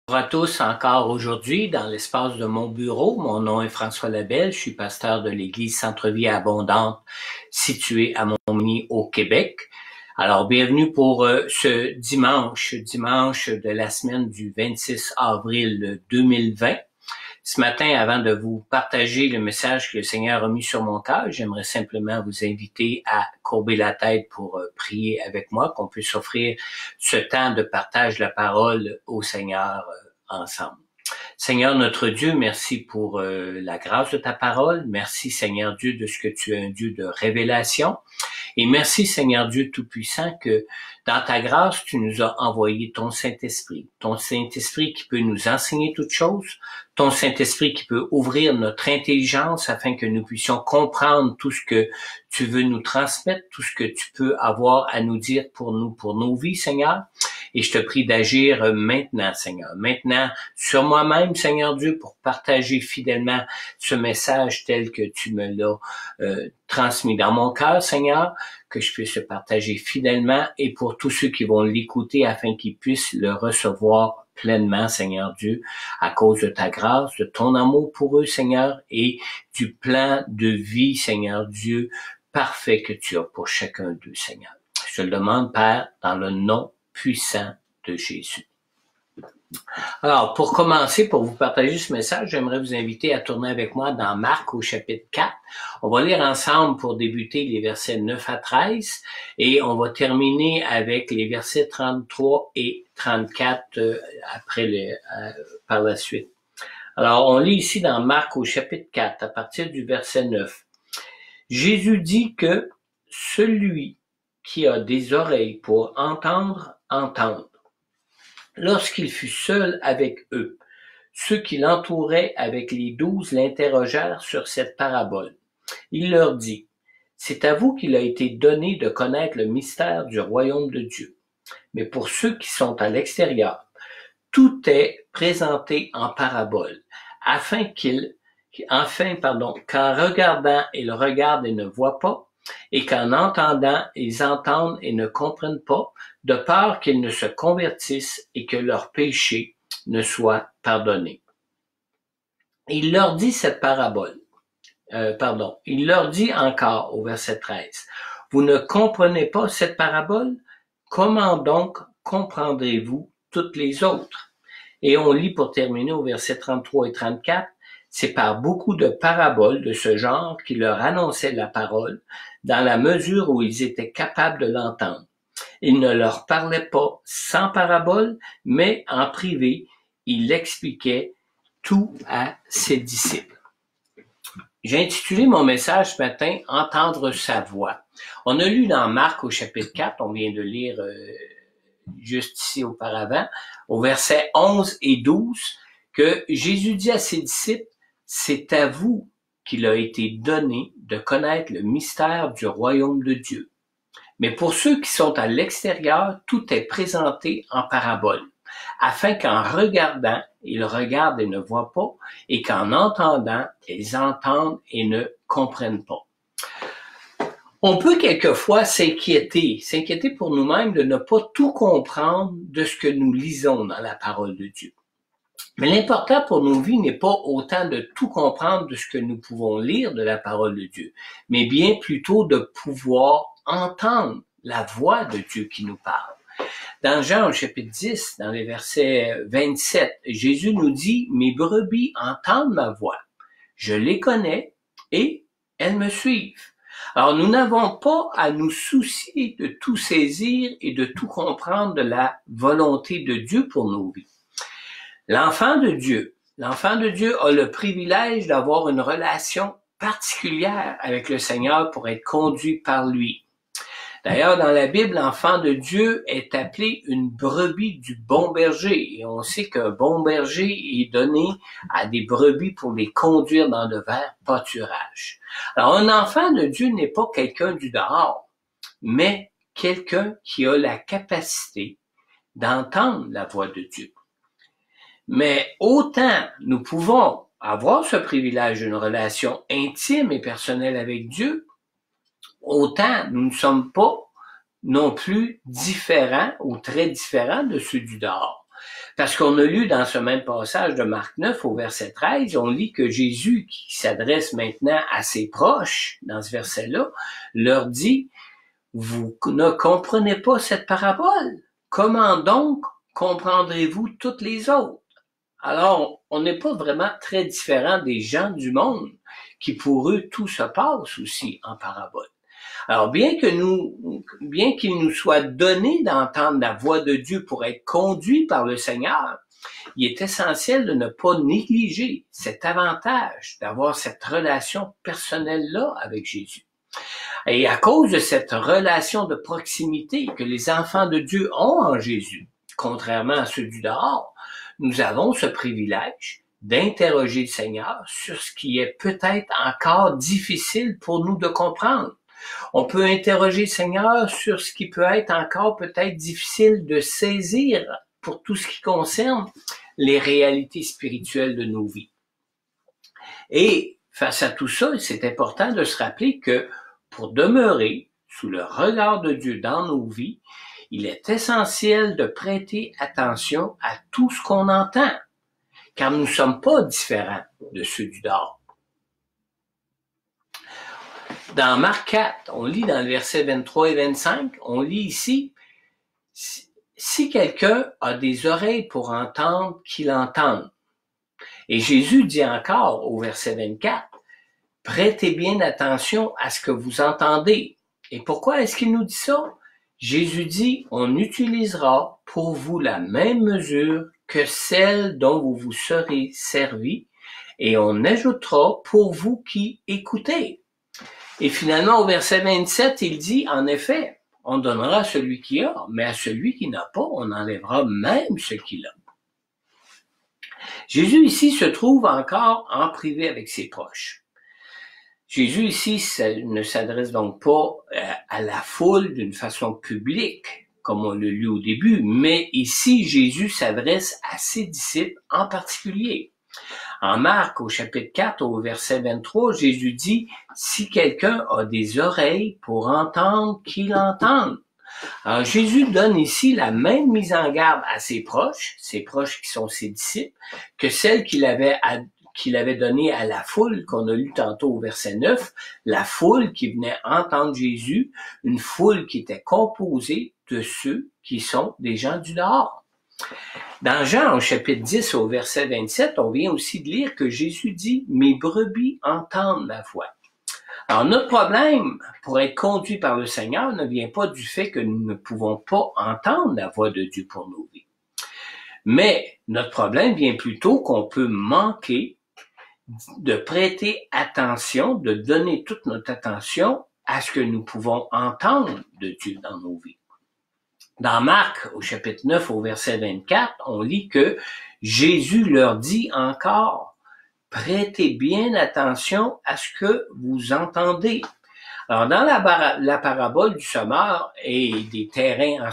Bonjour à tous encore aujourd'hui dans l'espace de mon bureau. Mon nom est François Labelle, je suis pasteur de l'église Centre-Vie Abondante située à Montmagny au Québec. Alors bienvenue pour ce dimanche de la semaine du 26 avril 2020. Ce matin, avant de vous partager le message que le Seigneur a mis sur mon cœur, j'aimerais simplement vous inviter à courber la tête pour prier avec moi, qu'on puisse offrir ce temps de partage de la parole au Seigneur ensemble. Seigneur notre Dieu, merci pour la grâce de ta parole. Merci Seigneur Dieu de ce que tu es un Dieu de révélation. Et merci Seigneur Dieu Tout-Puissant que dans ta grâce, tu nous as envoyé ton Saint-Esprit qui peut nous enseigner toutes choses, ton Saint-Esprit qui peut ouvrir notre intelligence afin que nous puissions comprendre tout ce que tu veux nous transmettre, tout ce que tu peux avoir à nous dire pour nos vies, Seigneur. Et je te prie d'agir maintenant, Seigneur. Maintenant, sur moi-même, Seigneur Dieu, pour partager fidèlement ce message tel que tu me l'as transmis dans mon cœur, Seigneur, que je puisse le partager fidèlement et pour tous ceux qui vont l'écouter afin qu'ils puissent le recevoir pleinement, Seigneur Dieu, à cause de ta grâce, de ton amour pour eux, Seigneur, et du plan de vie, Seigneur Dieu, parfait que tu as pour chacun d'eux, Seigneur. Je te le demande, Père, dans le nom puissant de Jésus. Alors, pour commencer, pour vous partager ce message, j'aimerais vous inviter à tourner avec moi dans Marc au chapitre 4. On va lire ensemble pour débuter les versets 9 à 13 et on va terminer avec les versets 33 et 34 par la suite. Alors, on lit ici dans Marc au chapitre 4 à partir du verset 9. Jésus dit que celui qui a des oreilles pour entendre, entende. Lorsqu'il fut seul avec eux, ceux qui l'entouraient avec les 12 l'interrogèrent sur cette parabole. Il leur dit, « C'est à vous qu'il a été donné de connaître le mystère du royaume de Dieu. Mais pour ceux qui sont à l'extérieur, tout est présenté en parabole, qu'en regardant, ils regardent et ne voient pas, et qu'en entendant, ils entendent et ne comprennent pas, de peur qu'ils ne se convertissent et que leurs péchés ne soient pardonnés. » Il leur dit cette parabole. Il leur dit encore au verset 13, « Vous ne comprenez pas cette parabole? Comment donc comprendrez-vous toutes les autres? » Et on lit pour terminer au verset 33 et 34, « C'est par beaucoup de paraboles de ce genre qu'il leur annonçait la parole, dans la mesure où ils étaient capables de l'entendre. Il ne leur parlait pas sans parabole, mais en privé, il expliquait tout à ses disciples. » J'ai intitulé mon message ce matin « Entendre sa voix ». On a lu dans Marc au chapitre 4, on vient de lire juste ici auparavant, au verset 11 et 12, que Jésus dit à ses disciples « C'est à vous qu'il a été donné de connaître le mystère du royaume de Dieu. Mais pour ceux qui sont à l'extérieur, tout est présenté en parabole, afin qu'en regardant, ils regardent et ne voient pas, et qu'en entendant, ils entendent et ne comprennent pas. » On peut quelquefois s'inquiéter pour nous-mêmes de ne pas tout comprendre de ce que nous lisons dans la parole de Dieu. Mais l'important pour nos vies n'est pas autant de tout comprendre de ce que nous pouvons lire de la parole de Dieu, mais bien plutôt de pouvoir entendre la voix de Dieu qui nous parle. Dans Jean au chapitre 10, dans les versets 27, Jésus nous dit « Mes brebis entendent ma voix, je les connais et elles me suivent. » Alors nous n'avons pas à nous soucier de tout saisir et de tout comprendre de la volonté de Dieu pour nos vies. L'enfant de Dieu a le privilège d'avoir une relation particulière avec le Seigneur pour être conduit par lui. D'ailleurs, dans la Bible, l'enfant de Dieu est appelé une brebis du bon berger. Et on sait qu'un bon berger est donné à des brebis pour les conduire dans de verts pâturages. Alors, un enfant de Dieu n'est pas quelqu'un du dehors, mais quelqu'un qui a la capacité d'entendre la voix de Dieu. Mais autant nous pouvons avoir ce privilège d'une relation intime et personnelle avec Dieu, autant nous ne sommes pas non plus différents ou très différents de ceux du dehors. Parce qu'on a lu dans ce même passage de Marc 9 au verset 13, on lit que Jésus, qui s'adresse maintenant à ses proches, dans ce verset-là, leur dit, vous ne comprenez pas cette parabole. Comment donc comprendrez-vous toutes les autres? Alors, on n'est pas vraiment très différent des gens du monde qui pour eux tout se passe aussi en parabole. Alors, bien qu'il nous soit donné d'entendre la voix de Dieu pour être conduit par le Seigneur, il est essentiel de ne pas négliger cet avantage d'avoir cette relation personnelle-là avec Jésus. Et à cause de cette relation de proximité que les enfants de Dieu ont en Jésus, contrairement à ceux du dehors, nous avons ce privilège d'interroger le Seigneur sur ce qui est peut-être encore difficile pour nous de comprendre. On peut interroger le Seigneur sur ce qui peut être encore peut-être difficile de saisir pour tout ce qui concerne les réalités spirituelles de nos vies. Et face à tout ça, c'est important de se rappeler que pour demeurer sous le regard de Dieu dans nos vies, il est essentiel de prêter attention à tout ce qu'on entend, car nous ne sommes pas différents de ceux du dehors. Dans Marc 4, on lit dans le verset 23 et 25, on lit ici, si quelqu'un a des oreilles pour entendre, qu'il entende. Et Jésus dit encore au verset 24, prêtez bien attention à ce que vous entendez. Et pourquoi est-ce qu'il nous dit ça? Jésus dit, on utilisera pour vous la même mesure que celle dont vous vous serez servi, et on ajoutera pour vous qui écoutez. Et finalement, au verset 27, il dit, en effet, on donnera à celui qui a, mais à celui qui n'a pas, on enlèvera même ce qu'il a. Jésus ici se trouve encore en privé avec ses proches. Jésus ici ne s'adresse donc pas à la foule d'une façon publique, comme on l'a lu au début, mais ici Jésus s'adresse à ses disciples en particulier. En Marc, au chapitre 4, au verset 23, Jésus dit « Si quelqu'un a des oreilles pour entendre, qu'il entende ». Alors Jésus donne ici la même mise en garde à ses proches qui sont ses disciples, que celle qu'il avait donnée à la foule qu'on a lu tantôt au verset 9, la foule qui venait entendre Jésus, une foule qui était composée de ceux qui sont des gens du dehors. Dans Jean, au chapitre 10, au verset 27, on vient aussi de lire que Jésus dit « Mes brebis entendent ma voix ». Alors, notre problème pour être conduit par le Seigneur ne vient pas du fait que nous ne pouvons pas entendre la voix de Dieu pour nos vies. Mais notre problème vient plutôt qu'on peut manquer de prêter attention, de donner toute notre attention à ce que nous pouvons entendre de Dieu dans nos vies. Dans Marc, au chapitre 9, au verset 24, on lit que Jésus leur dit encore, prêtez bien attention à ce que vous entendez. Alors, dans la parabole du semeur et des terrains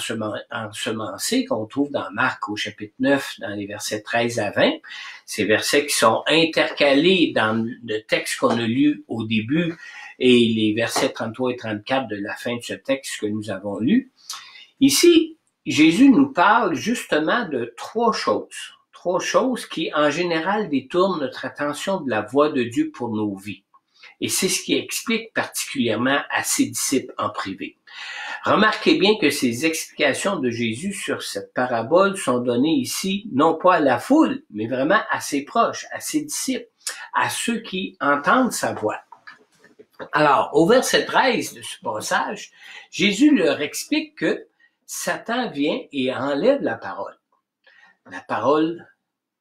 ensemencés qu'on trouve dans Marc au chapitre 9, dans les versets 13 à 20, ces versets qui sont intercalés dans le texte qu'on a lu au début et les versets 33 et 34 de la fin de ce texte que nous avons lu. Ici, Jésus nous parle justement de trois choses qui, en général, détournent notre attention de la voix de Dieu pour nos vies. Et c'est ce qui explique particulièrement à ses disciples en privé. Remarquez bien que ces explications de Jésus sur cette parabole sont données ici, non pas à la foule, mais vraiment à ses proches, à ses disciples, à ceux qui entendent sa voix. Alors, au verset 13 de ce passage, Jésus leur explique que Satan vient et enlève la parole. La parole,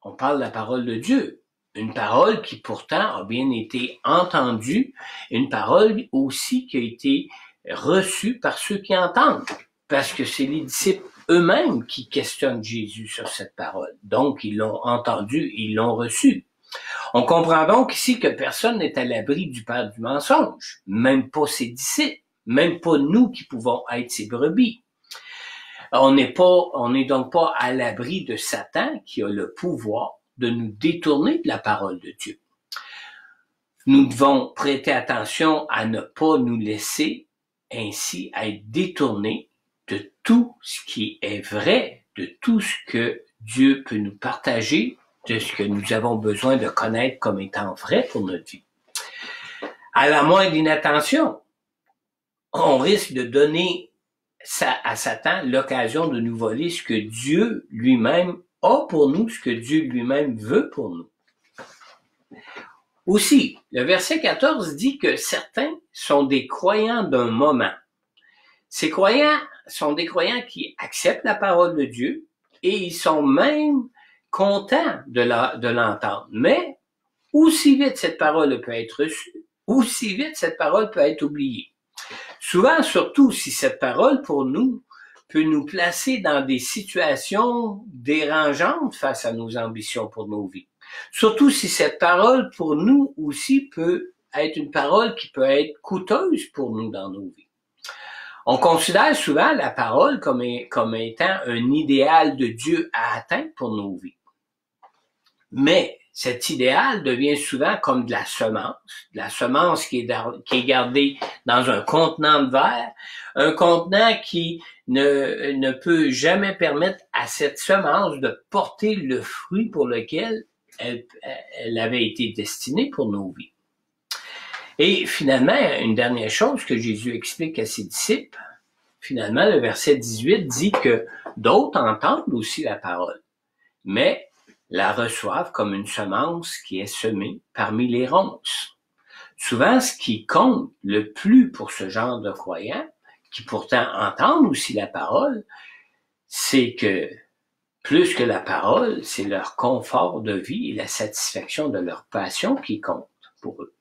on parle de la parole de Dieu. Une parole qui pourtant a bien été entendue, une parole aussi qui a été reçue par ceux qui entendent, parce que c'est les disciples eux-mêmes qui questionnent Jésus sur cette parole. Donc, ils l'ont entendue, ils l'ont reçue. On comprend donc ici que personne n'est à l'abri du père du mensonge, même pas ses disciples, même pas nous qui pouvons être ses brebis. On n'est donc pas à l'abri de Satan qui a le pouvoir de nous détourner de la parole de Dieu. Nous devons prêter attention à ne pas nous laisser ainsi être détournés de tout ce qui est vrai, de tout ce que Dieu peut nous partager de ce que nous avons besoin de connaître comme étant vrai pour notre vie. À la moindre inattention, on risque de donner à Satan l'occasion de nous voler ce que Dieu lui-même a pour nous, ce que Dieu lui-même veut pour nous. Aussi, le verset 14 dit que certains sont des croyants d'un moment. Ces croyants sont des croyants qui acceptent la parole de Dieu et ils sont même contents de l'entendre. Mais aussi vite cette parole peut être reçue, aussi vite cette parole peut être oubliée. Souvent, surtout si cette parole pour nous peut nous placer dans des situations dérangeantes face à nos ambitions pour nos vies. Surtout si cette parole pour nous aussi peut être une parole qui peut être coûteuse pour nous dans nos vies. On considère souvent la parole comme étant un idéal de Dieu à atteindre pour nos vies. Mais cet idéal devient souvent comme de la semence qui est gardée dans un contenant de verre, un contenant qui ne peut jamais permettre à cette semence de porter le fruit pour lequel elle avait été destinée pour nos vies. Et finalement, une dernière chose que Jésus explique à ses disciples, finalement, le verset 18 dit que d'autres entendent aussi la parole, mais la reçoivent comme une semence qui est semée parmi les ronces. Souvent, ce qui compte le plus pour ce genre de croyants, qui pourtant entendent aussi la parole, c'est que plus que la parole, c'est leur confort de vie et la satisfaction de leur passion qui compte pour eux.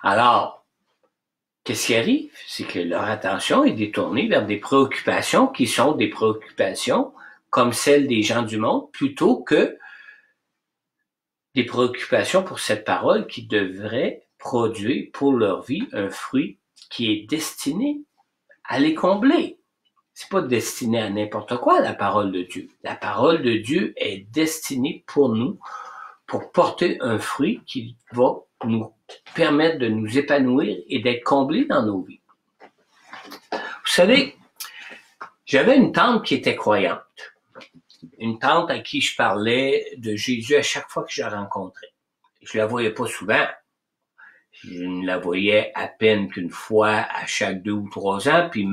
Alors, qu'est-ce qui arrive? C'est que leur attention est détournée vers des préoccupations qui sont des préoccupations comme celles des gens du monde, plutôt que des préoccupations pour cette parole qui devrait produire pour leur vie un fruit qui est destiné à les combler. C'est pas destiné à n'importe quoi, la parole de Dieu. La parole de Dieu est destinée pour nous, pour porter un fruit qui va nous permettre de nous épanouir et d'être comblés dans nos vies. Vous savez, j'avais une tante qui était croyante. Une tante à qui je parlais de Jésus à chaque fois que je la rencontrais. Je la voyais pas souvent. Je ne la voyais à peine qu'une fois à chaque 2 ou 3 ans, puis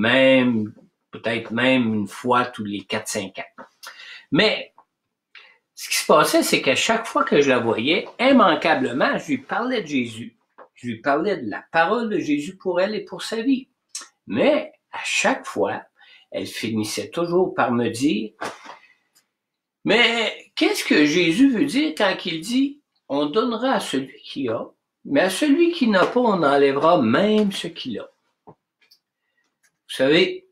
peut-être même une fois tous les 4-5 ans. Mais ce qui se passait, c'est qu'à chaque fois que je la voyais, immanquablement, je lui parlais de Jésus. Je lui parlais de la parole de Jésus pour elle et pour sa vie. Mais à chaque fois, elle finissait toujours par me dire: mais qu'est-ce que Jésus veut dire quand il dit « on donnera à celui qui a, mais à celui qui n'a pas, on enlèvera même ce qu'il a ». Vous savez,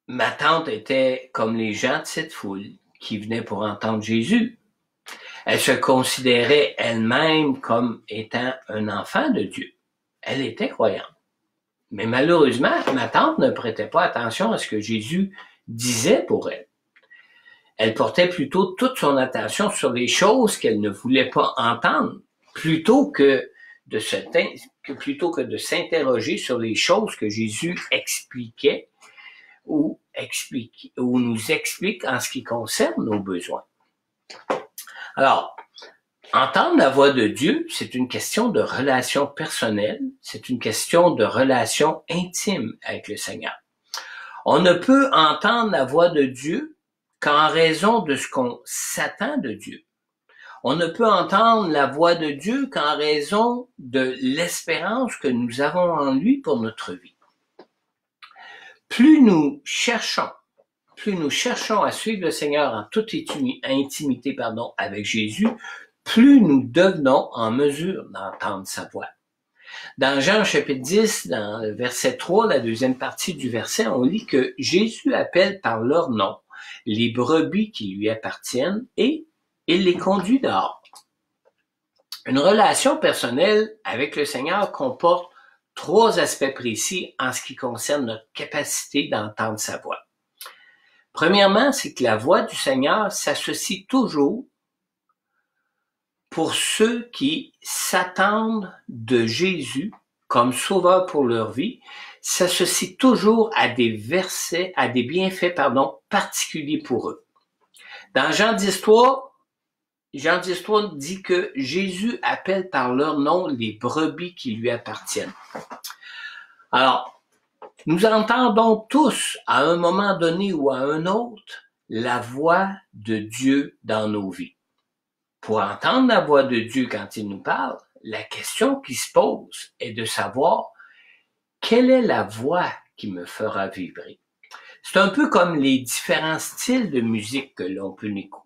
ma tante était comme les gens de cette foule qui venaient pour entendre Jésus. Elle se considérait elle-même comme étant un enfant de Dieu. Elle était croyante. Mais malheureusement, ma tante ne prêtait pas attention à ce que Jésus disait pour elle. Elle portait plutôt toute son attention sur les choses qu'elle ne voulait pas entendre, plutôt que de s'interroger sur les choses que Jésus expliquait ou nous explique en ce qui concerne nos besoins. Alors, entendre la voix de Dieu, c'est une question de relation personnelle, c'est une question de relation intime avec le Seigneur. On ne peut entendre la voix de Dieu qu'en raison de ce qu'on s'attend de Dieu. On ne peut entendre la voix de Dieu qu'en raison de l'espérance que nous avons en lui pour notre vie. Plus nous cherchons à suivre le Seigneur en toute intimité avec Jésus, plus nous devenons en mesure d'entendre sa voix. Dans Jean chapitre 10, dans le verset 3, la deuxième partie du verset, on lit que Jésus appelle par leur nom les brebis qui lui appartiennent et il les conduit dehors. Une relation personnelle avec le Seigneur comporte 3 aspects précis en ce qui concerne notre capacité d'entendre sa voix. Premièrement, c'est que la voix du Seigneur s'associe toujours, pour ceux qui s'attendent de Jésus comme sauveur pour leur vie, s'associe toujours à des bienfaits particuliers pour eux. Dans Jean 10.3, Jean 10.3 dit que Jésus appelle par leur nom les brebis qui lui appartiennent. Alors, nous entendons tous, à un moment donné ou à un autre, la voix de Dieu dans nos vies. Pour entendre la voix de Dieu quand il nous parle, la question qui se pose est de savoir quelle est la voix qui me fera vibrer. C'est un peu comme les différents styles de musique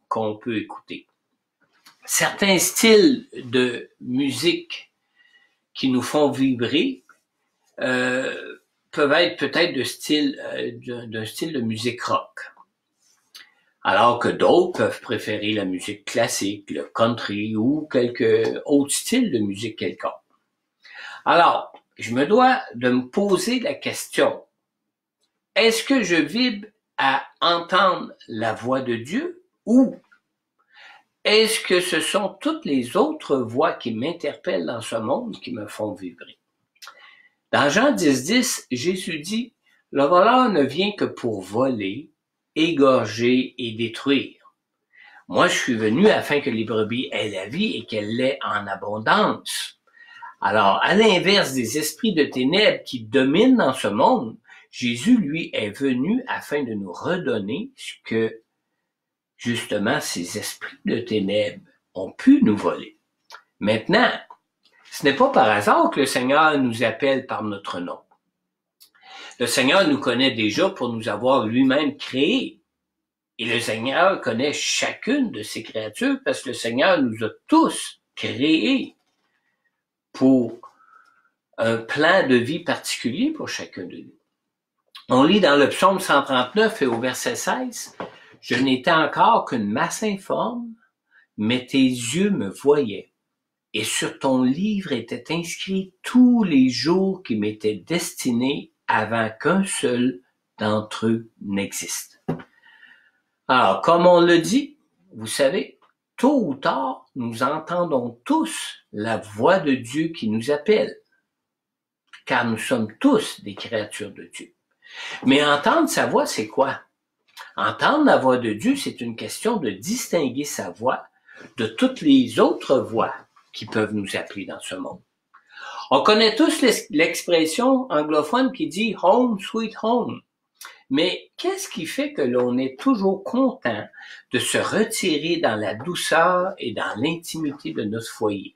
qu'on peut écouter. Certains styles de musique qui nous font vibrer peuvent être peut-être d'un style de musique rock. Alors que d'autres peuvent préférer la musique classique, le country ou quelques autres styles de musique quelconque. Alors, je me dois de me poser la question, est-ce que je vibre à entendre la voix de Dieu ou est-ce que ce sont toutes les autres voix qui m'interpellent dans ce monde qui me font vibrer? Dans Jean 10.10, Jésus dit, « Le voleur ne vient que pour voler, égorger et détruire. Moi, je suis venu afin que les brebis aient la vie et qu'elle l'ait en abondance. » Alors, à l'inverse des esprits de ténèbres qui dominent dans ce monde, Jésus, lui, est venu afin de nous redonner ce que, justement, ces esprits de ténèbres ont pu nous voler. Maintenant, ce n'est pas par hasard que le Seigneur nous appelle par notre nom. Le Seigneur nous connaît déjà pour nous avoir lui-même créés. Et le Seigneur connaît chacune de ses créatures parce que le Seigneur nous a tous créés pour un plan de vie particulier pour chacun de nous. On lit dans le psaume 139 et au verset 16, « Je n'étais encore qu'une masse informe, mais tes yeux me voyaient. Et sur ton livre étaient inscrits tous les jours qui m'étaient destinés avant qu'un seul d'entre eux n'existe. » Alors, comme on le dit, vous savez, tôt ou tard, nous entendons tous la voix de Dieu qui nous appelle, car nous sommes tous des créatures de Dieu. Mais entendre sa voix, c'est quoi? Entendre la voix de Dieu, c'est une question de distinguer sa voix de toutes les autres voix qui peuvent nous appeler dans ce monde. On connaît tous l'expression anglophone qui dit « home, sweet home ». Mais qu'est-ce qui fait que l'on est toujours content de se retirer dans la douceur et dans l'intimité de notre foyer?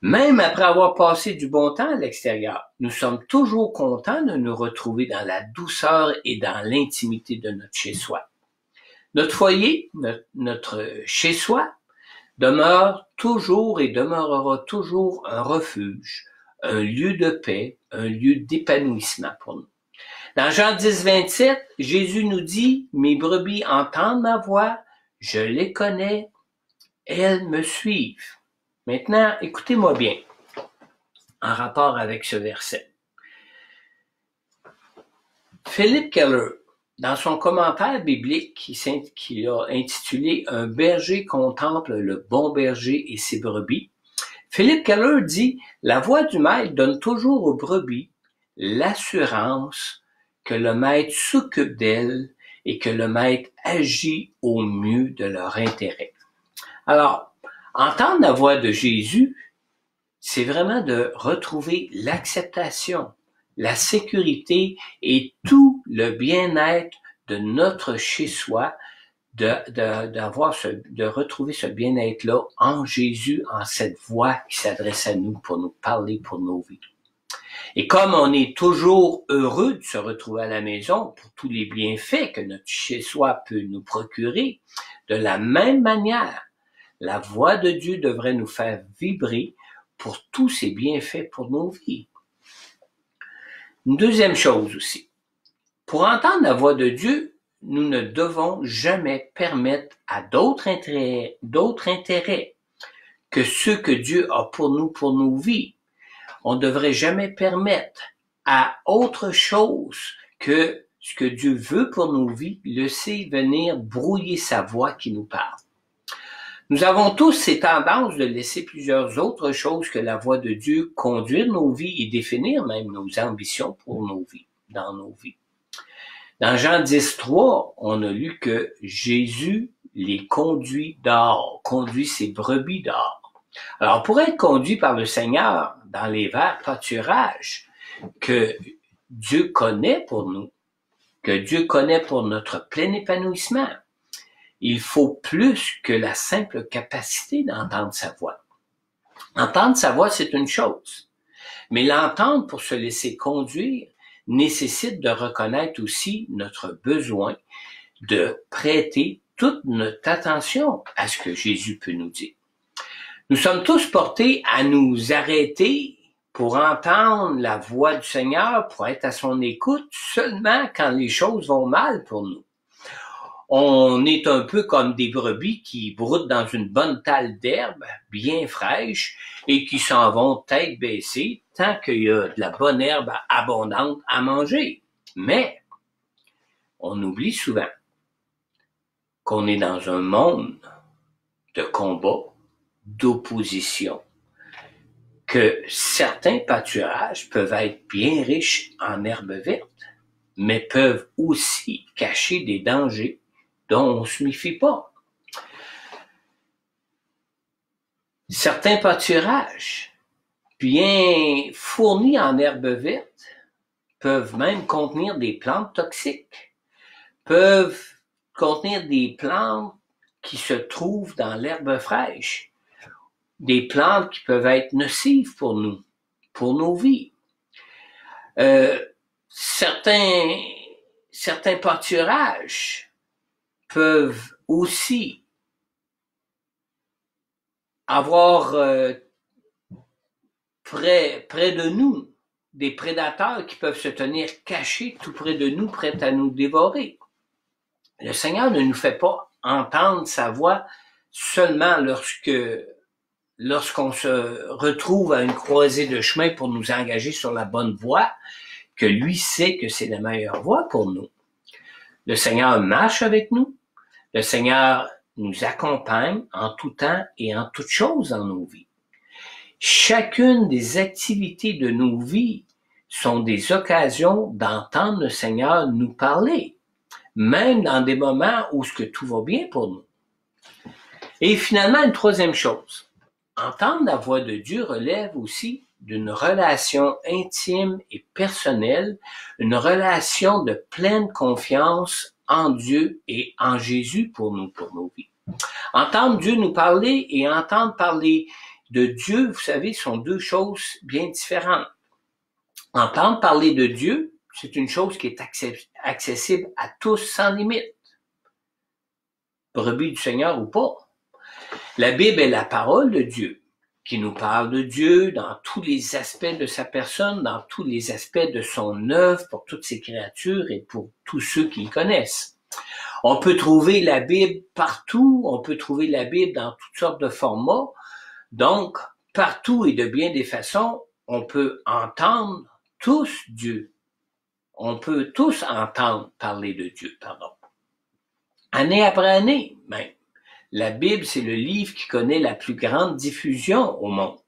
Même après avoir passé du bon temps à l'extérieur, nous sommes toujours contents de nous retrouver dans la douceur et dans l'intimité de notre chez-soi. Notre foyer, notre chez-soi, demeure toujours et demeurera toujours un refuge, un lieu de paix, un lieu d'épanouissement pour nous. Dans Jean 10, 27, Jésus nous dit, « Mes brebis entendent ma voix, je les connais, elles me suivent. » Maintenant, écoutez-moi bien, en rapport avec ce verset. Philip Keller, dans son commentaire biblique qu'il a intitulé « Un berger contemple le bon berger et ses brebis », Philip Keller dit « La voix du maître donne toujours aux brebis l'assurance que le maître s'occupe d'elles et que le maître agit au mieux de leur intérêt. » Alors, entendre la voix de Jésus, c'est vraiment de retrouver l'acceptation, la sécurité et tout le bien-être de notre chez-soi, de retrouver ce bien-être-là en Jésus, en cette voix qui s'adresse à nous pour nous parler pour nos vies. Et comme on est toujours heureux de se retrouver à la maison pour tous les bienfaits que notre chez-soi peut nous procurer, de la même manière, la voix de Dieu devrait nous faire vibrer pour tous ses bienfaits pour nos vies. Une deuxième chose aussi. Pour entendre la voix de Dieu, nous ne devons jamais permettre à d'autres intérêts que ceux que Dieu a pour nous, pour nos vies. On ne devrait jamais permettre à autre chose que ce que Dieu veut pour nos vies, laisser venir brouiller sa voix qui nous parle. Nous avons tous ces tendances de laisser plusieurs autres choses que la voix de Dieu conduire nos vies et définir même nos ambitions pour nos vies, dans nos vies. Dans Jean 10, 3, on a lu que Jésus les conduit dehors, conduit ses brebis dehors. Alors, pour être conduit par le Seigneur dans les verts pâturages que Dieu connaît pour nous, que Dieu connaît pour notre plein épanouissement, il faut plus que la simple capacité d'entendre sa voix. Entendre sa voix, c'est une chose, mais l'entendre pour se laisser conduire nécessite de reconnaître aussi notre besoin de prêter toute notre attention à ce que Jésus peut nous dire. Nous sommes tous portés à nous arrêter pour entendre la voix du Seigneur, pour être à son écoute seulement quand les choses vont mal pour nous. On est un peu comme des brebis qui broutent dans une bonne talle d'herbe bien fraîche et qui s'en vont tête baissée tant qu'il y a de la bonne herbe abondante à manger. Mais on oublie souvent qu'on est dans un monde de combat, d'opposition, que certains pâturages peuvent être bien riches en herbes vertes, mais peuvent aussi cacher des dangers dont on ne se méfie pas. Certains pâturages bien fournis en herbes vertes peuvent même contenir des plantes toxiques, peuvent contenir des plantes qui se trouvent dans l'herbe fraîche, des plantes qui peuvent être nocives pour nous, pour nos vies. Certains pâturages peuvent aussi avoir près de nous des prédateurs qui peuvent se tenir cachés tout près de nous, prêts à nous dévorer. Le Seigneur ne nous fait pas entendre sa voix seulement lorsqu'on se retrouve à une croisée de chemin pour nous engager sur la bonne voie, que lui sait que c'est la meilleure voie pour nous. Le Seigneur marche avec nous. Le Seigneur nous accompagne en tout temps et en toutes choses dans nos vies. Chacune des activités de nos vies sont des occasions d'entendre le Seigneur nous parler, même dans des moments où tout va bien pour nous. Et finalement, une troisième chose, entendre la voix de Dieu relève aussi d'une relation intime et personnelle, une relation de pleine confiance en Dieu et en Jésus pour nos vies. Entendre Dieu nous parler et entendre parler de Dieu, vous savez, sont deux choses bien différentes. Entendre parler de Dieu, c'est une chose qui est accessible à tous sans limite. Brebis du Seigneur ou pas. La Bible est la parole de Dieu, qui nous parle de Dieu dans tous les aspects de sa personne, dans tous les aspects de son œuvre pour toutes ses créatures et pour tous ceux qui le connaissent. On peut trouver la Bible partout, on peut trouver la Bible dans toutes sortes de formats. Donc, partout et de bien des façons, on peut entendre tous Dieu. On peut tous entendre parler de Dieu, Année après année, même. La Bible, c'est le livre qui connaît la plus grande diffusion au monde.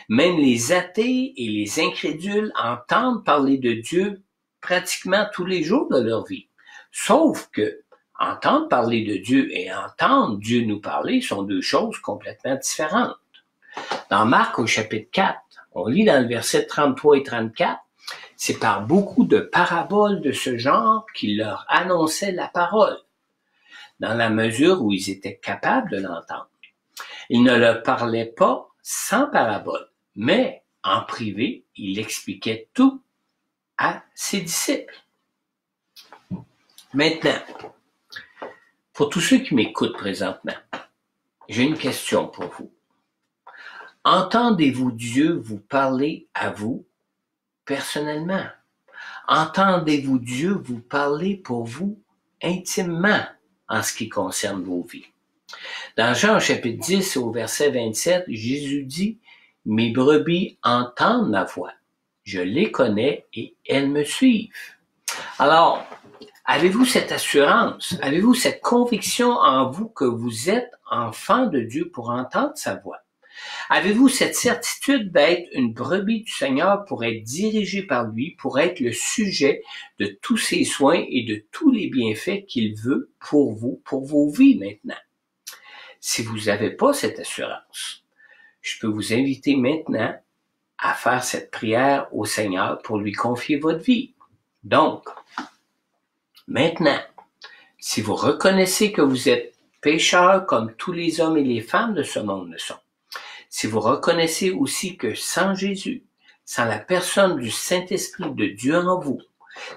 Même les athées et les incrédules entendent parler de Dieu pratiquement tous les jours de leur vie. Sauf que entendre parler de Dieu et entendre Dieu nous parler sont deux choses complètement différentes. Dans Marc au chapitre 4, on lit dans le verset 33 et 34, c'est par beaucoup de paraboles de ce genre qu'il leur annonçait la parole, dans la mesure où ils étaient capables de l'entendre. Il ne leur parlait pas sans parabole, mais en privé, il expliquait tout à ses disciples. Maintenant, pour tous ceux qui m'écoutent présentement, j'ai une question pour vous. Entendez-vous Dieu vous parler à vous personnellement? Entendez-vous Dieu vous parler pour vous intimement en ce qui concerne vos vies? Dans Jean chapitre 10 au verset 27, Jésus dit « Mes brebis entendent ma voix, je les connais et elles me suivent. » Alors, avez-vous cette assurance? Avez-vous cette conviction en vous que vous êtes enfant de Dieu pour entendre sa voix? Avez-vous cette certitude d'être une brebis du Seigneur pour être dirigé par lui, pour être le sujet de tous ses soins et de tous les bienfaits qu'il veut pour vous, pour vos vies maintenant? Si vous n'avez pas cette assurance, je peux vous inviter maintenant à faire cette prière au Seigneur pour lui confier votre vie. Donc, maintenant, si vous reconnaissez que vous êtes pécheur comme tous les hommes et les femmes de ce monde le sont, si vous reconnaissez aussi que sans Jésus, sans la personne du Saint-Esprit de Dieu en vous,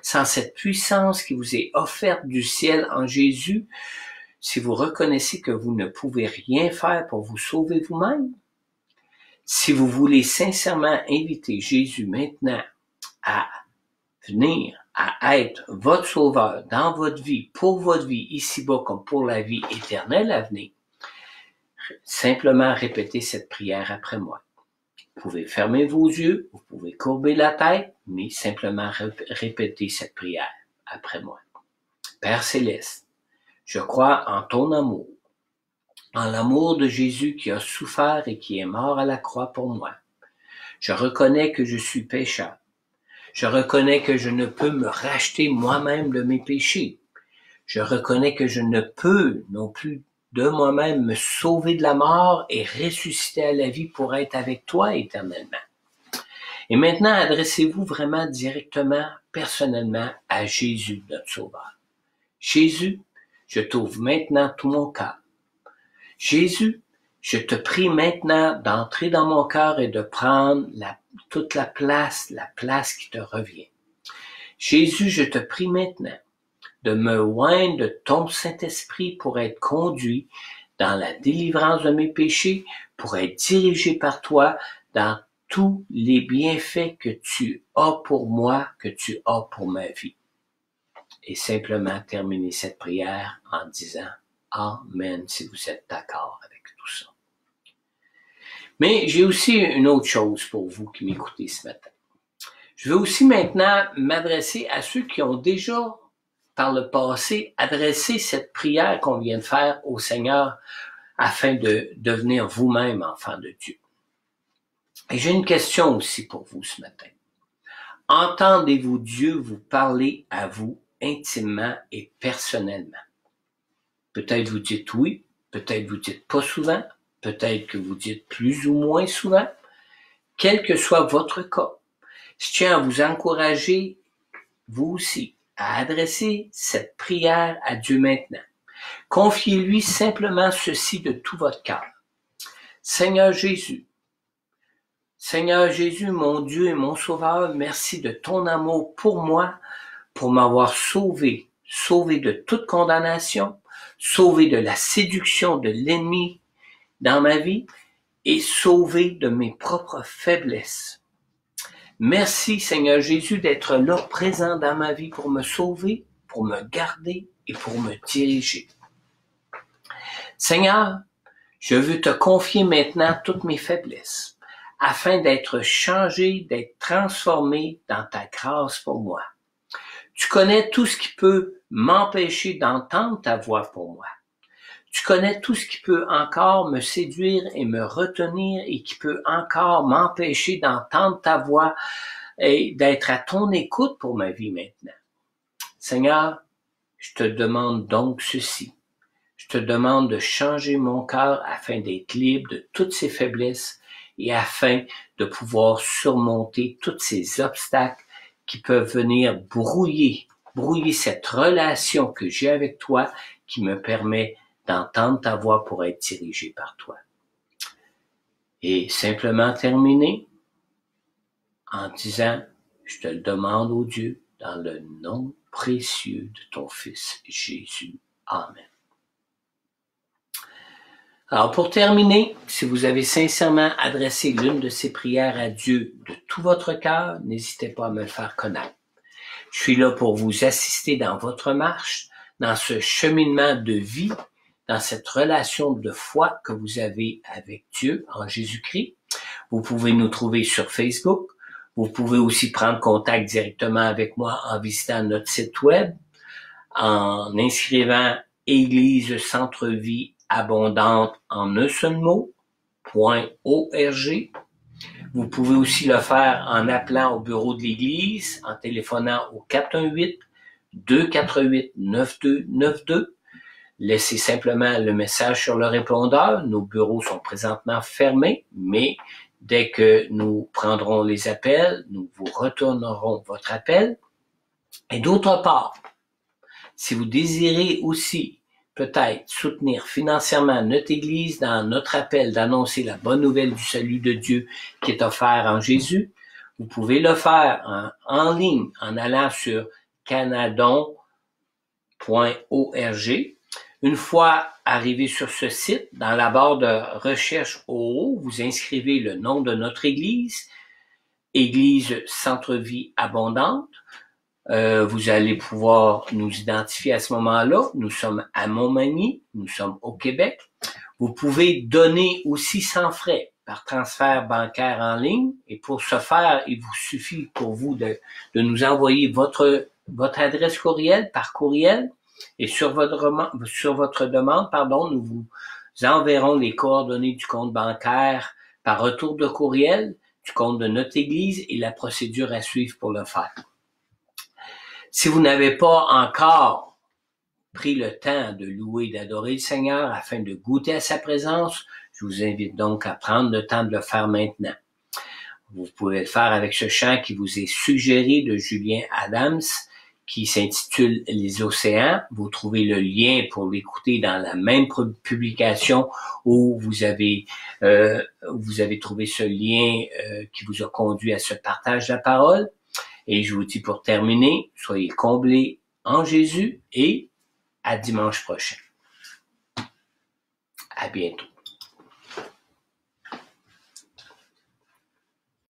sans cette puissance qui vous est offerte du ciel en Jésus, si vous reconnaissez que vous ne pouvez rien faire pour vous sauver vous-même, si vous voulez sincèrement inviter Jésus maintenant à venir, à être votre sauveur dans votre vie, pour votre vie ici-bas comme pour la vie éternelle à venir, simplement répétez cette prière après moi. Vous pouvez fermer vos yeux, vous pouvez courber la tête, mais simplement répétez cette prière après moi. Père Céleste, je crois en ton amour, en l'amour de Jésus qui a souffert et qui est mort à la croix pour moi. Je reconnais que je suis pécheur. Je reconnais que je ne peux me racheter moi-même de mes péchés. Je reconnais que je ne peux non plus de moi-même me sauver de la mort et ressusciter à la vie pour être avec toi éternellement. Et maintenant, adressez-vous vraiment directement, personnellement à Jésus, notre Sauveur. Jésus, je t'ouvre maintenant tout mon cœur. Jésus, je te prie maintenant d'entrer dans mon cœur et de prendre toute la place qui te revient. Jésus, je te prie maintenant de me oindre de ton Saint-Esprit pour être conduit dans la délivrance de mes péchés, pour être dirigé par toi dans tous les bienfaits que tu as pour moi, que tu as pour ma vie. Et simplement terminer cette prière en disant Amen si vous êtes d'accord avec tout ça. Mais j'ai aussi une autre chose pour vous qui m'écoutez ce matin. Je veux aussi maintenant m'adresser à ceux qui ont déjà, par le passé, adressé cette prière qu'on vient de faire au Seigneur afin de devenir vous-même enfant de Dieu. Et j'ai une question aussi pour vous ce matin. Entendez-vous Dieu vous parler à vous intimement et personnellement? Peut-être vous dites oui, peut-être vous dites pas souvent, peut-être que vous dites plus ou moins souvent. Quel que soit votre cas, je tiens à vous encourager, vous aussi, à adresser cette prière à Dieu maintenant. Confiez-lui simplement ceci de tout votre cœur. Seigneur Jésus, mon Dieu et mon Sauveur, merci de ton amour pour moi, pour m'avoir sauvé de toute condamnation, sauvé de la séduction de l'ennemi dans ma vie et sauvé de mes propres faiblesses. Merci Seigneur Jésus d'être là présent dans ma vie pour me sauver, pour me garder et pour me diriger. Seigneur, je veux te confier maintenant toutes mes faiblesses afin d'être changé, d'être transformé dans ta grâce pour moi. Tu connais tout ce qui peut m'empêcher d'entendre ta voix pour moi. Tu connais tout ce qui peut encore me séduire et me retenir et qui peut encore m'empêcher d'entendre ta voix et d'être à ton écoute pour ma vie maintenant. Seigneur, je te demande donc ceci. Je te demande de changer mon cœur afin d'être libre de toutes ces faiblesses et afin de pouvoir surmonter tous ces obstacles qui peuvent venir brouiller cette relation que j'ai avec toi qui me permet d'entendre ta voix pour être dirigé par toi. Et simplement terminer en disant, je te le demande au Dieu dans le nom précieux de ton Fils Jésus. Amen. Alors pour terminer, si vous avez sincèrement adressé l'une de ces prières à Dieu de tout votre cœur, n'hésitez pas à me le faire connaître. Je suis là pour vous assister dans votre marche, dans ce cheminement de vie, dans cette relation de foi que vous avez avec Dieu en Jésus-Christ. Vous pouvez nous trouver sur Facebook. Vous pouvez aussi prendre contact directement avec moi en visitant notre site web, en inscrivant Église Centre-Vie Abondante en un seul mot, .org. Vous pouvez aussi le faire en appelant au bureau de l'Église, en téléphonant au 418-248-9292. laissez simplement le message sur le répondeur. Nos bureaux sont présentement fermés, mais dès que nous prendrons les appels, nous vous retournerons votre appel. Et d'autre part, si vous désirez aussi peut-être soutenir financièrement notre Église dans notre appel d'annoncer la bonne nouvelle du salut de Dieu qui est offert en Jésus, vous pouvez le faire en ligne en allant sur canadon.org. Une fois arrivé sur ce site, dans la barre de recherche au haut, vous inscrivez le nom de notre Église, Église Centre-Vie Abondante. Vous allez pouvoir nous identifier à ce moment-là. Nous sommes à Montmagny, nous sommes au Québec. Vous pouvez donner aussi sans frais par transfert bancaire en ligne. Et pour ce faire, il vous suffit pour vous de nous envoyer votre adresse courriel par courriel. Et sur votre demande, nous vous enverrons les coordonnées du compte bancaire par retour de courriel, du compte de notre Église et la procédure à suivre pour le faire. Si vous n'avez pas encore pris le temps de louer et d'adorer le Seigneur afin de goûter à sa présence, je vous invite donc à prendre le temps de le faire maintenant. Vous pouvez le faire avec ce chant qui vous est suggéré de Julien Adams, qui s'intitule Les Océans. Vous trouvez le lien pour l'écouter dans la même publication où vous avez trouvé ce lien qui vous a conduit à ce partage de la parole. Et je vous dis pour terminer, soyez comblés en Jésus et à dimanche prochain. À bientôt.